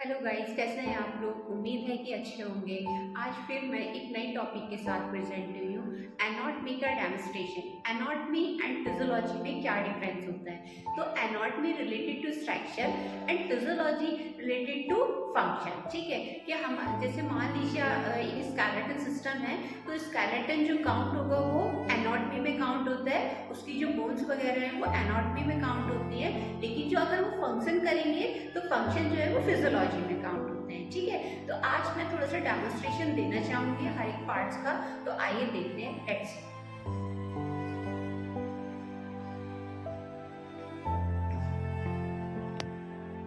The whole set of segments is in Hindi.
हेलो गाइस, कैसे हैं आप लोग। उम्मीद है कि अच्छे होंगे। आज फिर मैं एक नई टॉपिक के साथ प्रेजेंट हुई हूँ, एनाटॉमी का डेमोन्स्ट्रेशन। एनाटॉमी एंड फिजियोलॉजी में क्या डिफरेंस होता है। तो anatomy related to structure and physiology related to function. ठीक है, कि हम जैसे मान लीजिए एक स्केलेटन सिस्टम है, तो स्केलेटन जो काउंट होगा वो एनाटॉमी में काउंट होता है, उसकी जो बोन्स वगैरह है वो एनाटॉमी में काउंट होती है। लेकिन जो अगर वो फंक्शन करेंगे तो फंक्शन जो है वो फिजियोलॉजी में काउंट होते हैं। ठीक है, तो आज मैं थोड़ा सा डेमोन्स्ट्रेशन देना चाहूंगी हर एक पार्ट्स का। तो आइए देखते हैं। लेट्स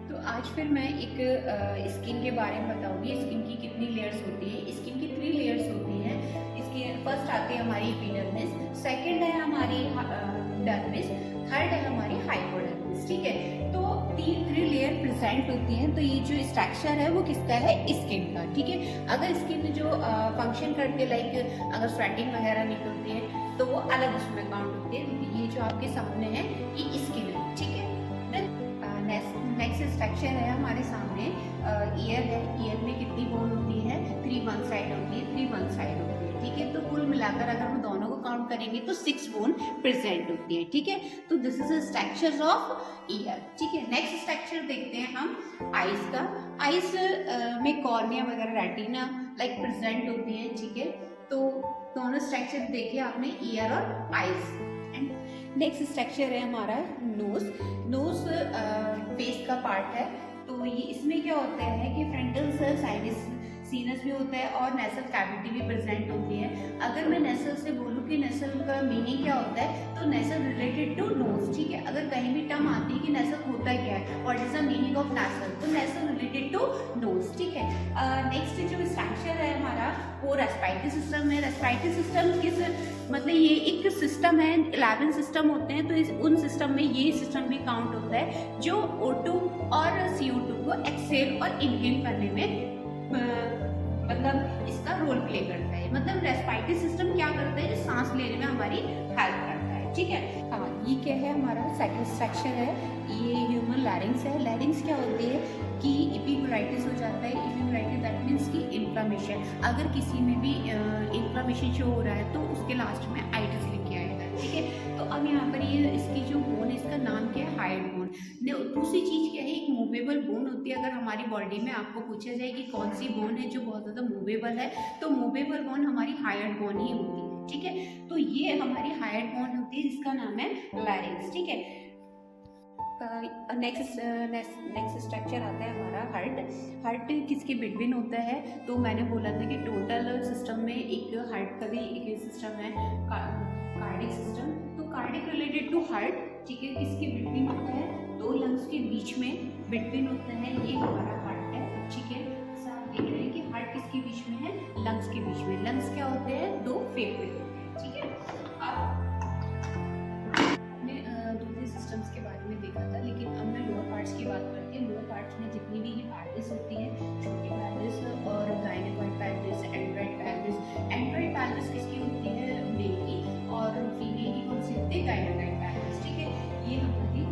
तो आज फिर मैं एक स्किन के बारे में बताऊंगी। स्किन की कितनी लेयर्स होती है। स्किन की 3 लेयर्स होती हैं। इसके फर्स्ट आती है हमारी एपिडर्मिस, सेकंड है हमारी डर्मिस, थर्ड है हमारी हाइपोडर्मिस। ठीक है, तो 3 लेयर प्रेजेंट होती हैं। तो ये जो स्ट्रक्चर है वो किसका है, स्किन का। ठीक है, अगर स्किन जो फंक्शन करते लाइक अगर स्वेटिंग वगैरह निकलती है तो वो अलग उसमें काउंट होती है। ये जो आपके सामने है ये स्किन है। ठीक है, नेक्स्ट स्ट्रक्चर है हमारे सामने ईयर है। ईयर में कितनी बोन होती है, 3 वन साइड होती है, 3 वन साइड होती है। ठीक है, तो कुल मिलाकर अगर हम दोनों को काउंट करेंगे तो 6 बोन प्रेजेंट होती है। ठीक है, तो this is structure of year. ठीक है, नेक्स्ट स्ट्रक्चर देखते हैं हम आइज का। आइज में कॉर्निया वगैरह रेटिना लाइक प्रेजेंट होती है। ठीक है, तो दोनों स्ट्रक्चर देखिए आपने, ईयर और आइज। नेक्स्ट स्ट्रक्चर है हमारा नोज। नोज फेस का पार्ट है। तो ये इसमें क्या होता है कि फ्रंटल साइनस सीनस भी होता है और नेसल कैविटी भी प्रेजेंट होती है। अगर मैं नेसल से बोलूँ कि नेसल का मीनिंग क्या होता है, तो नेसल रिलेटेड टू नोज। ठीक है, अगर कहीं भी टर्म आती है कि नेसल होता क्या है, what is the meaning of nasal, तो नेसल रिलेटेड टू नोज। ठीक है, नेक्स्ट जो स्ट्रक्चर है हमारा वो रेस्पिरेटरी सिस्टम है। रेस्पिरेटरी सिस्टम किस मतलब ये एक सिस्टम है, 11 सिस्टम होते हैं। तो उन सिस्टम में ये सिस्टम भी काउंट होता है जो O2 और CO2 को एक्सहेल और इनहेल करने में मतलब इसका रोल प्ले करता है। मतलब रेस्पिरेटरी सिस्टम क्या करता है, जो सांस लेने में हमारी हेल्प करता है। ठीक है, हाँ, ये क्या है हमारा सेकंड स्ट्रक्चर है, ये ह्यूमन लैरिंग्स है। लैरिंग्स क्या होती है कि इपिग्लोटाइटिस हो जाता है। इपिग्लोटाइटिस दैट मीन्स की इन्फ्लामेशन। अगर किसी में भी इन्फ्लामेशन शो हो रहा है तो उसके लास्ट में आइटिस लिख के आएगा। ठीक है, तो अब यहाँ पर ये इसकी जो बोन है इसका नाम क्या है, हाइड बोन। दूसरी चीज क्या है, एक मूवेबल बोन होती है। अगर हमारी बॉडी में आपको पूछा जाए कि कौन सी बोन है जो बहुत ज्यादा मूवेबल है, तो मूवेबल बोन हमारी हाइड बोन ही होती है। ठीक है, तो ये हमारी हाइड बोन होती है जिसका नाम है लैरिंग्स। ठीक है, नेक्स्ट स्ट्रक्चर आता है हमारा हार्ट। हार्ट किसके बिटवीन होता है, तो मैंने बोला था कि टोटल सिस्टम में एक हार्ट का भी एक सिस्टम है, कार्डिक सिस्टम। तो कार्डिक रिलेटेड टू हार्ट। ठीक है, किसके बिटवीन होता है, 2 लंग्स के बीच में बिटवीन होता है, ये हमारा हार्ट है। ठीक है, आप देख रहे हैं कि हार्ट किसके बीच में है, लंग्स के बीच में। लंग्स क्या होते हैं, 2 फेफड़े होते हैं। ठीक है, अब दूसरे सिस्टम्स के बारे में देखा था, लेकिन अब मैं लोअर पार्ट्स की बात करती हूँ। लोअर पार्ट्स में जितनी भी पैल्विस होती है, छोटी पैल्विस और gynaecoid pelvis, Android pelvis. Android pelvis किसकी होती है, मेल की, और फीमेल की कौन सी होती है, गायनेकॉइड पैल्विस। ठीक है, ये हमारी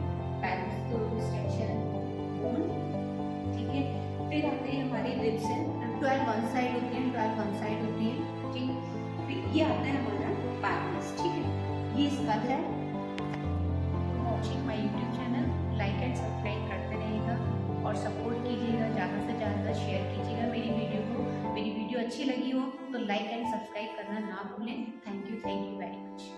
पैल्विस तो स्ट्रक्चर है बोन। ठीक है, फिर आते हैं हमारे रिब्स हैं। 12 वन साइड होती है, 12 वन साइड होती है। ठीक, फिर ये आता है हमारा पैल्विस। ठीक है, ये इसका है। Watching my YouTube channel, like and subscribe करते रहिएगा और सपोर्ट कीजिएगा, ज़्यादा से ज़्यादा शेयर कीजिएगा मेरी वीडियो को। मेरी वीडियो अच्छी लगी हो तो लाइक एंड सब्सक्राइब करना ना भूलें।